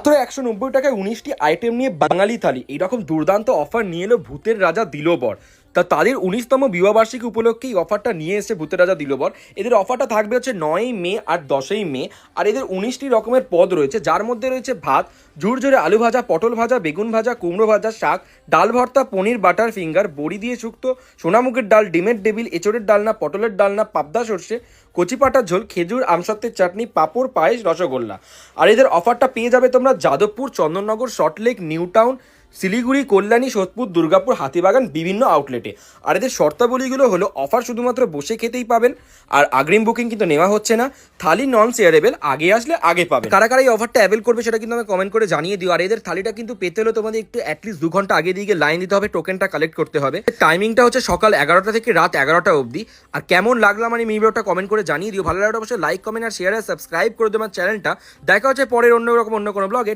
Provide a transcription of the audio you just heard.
মাত্র 190 টাকায় 19টি আইটেম নিয়ে বাঙালি থালি এইরকম দুর্দান্ত অফার নিয়ে এলো ভূতের রাজা দিলোবর। তাদের 19তম বিবাহবার্ষিকী উপলক্ষে এই অফারটা নিয়ে এসেছে ভূতের রাজা দিলোবর। এদের অফারটা থাকবে হচ্ছে 9ই মে আর 10ই মে। আর এদের 19টি রকমের পদ রয়েছে, যার মধ্যে রয়েছে ভাত, ঝুরঝুরে আলু ভাজা, পটল ভাজা, বেগুন ভাজা, কুমড়ো ভাজা, শাক, ডাল ভর্তা, পনির বাটার ফিঙ্গার, বড়ি দিয়ে শুক্তো, সোনামুগের ডাল, ডিমের ডেবিল, এঁচড়ের ডালনা, পটলের ডালনা, পাবদা সর্ষে, কচি পাটার ঝোল, খেজুর, আমসত্ত্বের চাটনি, পাঁপড়, পায়েস, রসগোল্লা। আর এদের অফারটা পেয়ে যাবে তোমরা যাদবপুর, চন্দননগর, সল্টলেক, নিউ টাউন, শিলিগুড়ি, কল্যাণী, সোদপুর, দুর্গাপুর, হাতিবাগান বিভিন্ন আউটলেটে। আর এদের শর্তাবলীগুলো হলো অফার শুধুমাত্র বসে খেতেই পাবেন, আর আগ্রিম বুকিং কিন্তু নেওয়া হচ্ছে না। থালি নন শেয়ারেবেল, আগে আসলে আগে পাবে। কারা কারা এই অফারটা অ্যাভেল করবে সেটা কিন্তু আমি কমেন্ট করে জানিয়ে দিও। আর এদের থালিটা কিন্তু পেতে হলে তোমাদের একটু অ্যাটলিস্ট 2 ঘন্টা আগে দিয়ে লাইন দিতে হবে, টোকেনটা কালেক্ট করতে হবে। টাইমিংটা হচ্ছে সকাল 11টা থেকে রাত 11টা অবধি। আর কেমন লাগলো আমার এই ভিডিওটা কমেন্ট করে জানিয়ে দিও। ভালো লাগলে অবশ্যই লাইক, কমেন্ট আর শেয়ার আর সাবস্ক্রাইব করে দেবো আমার চ্যানেলটা। দেখা হচ্ছে পরের অন্য কোনো ব্লগে।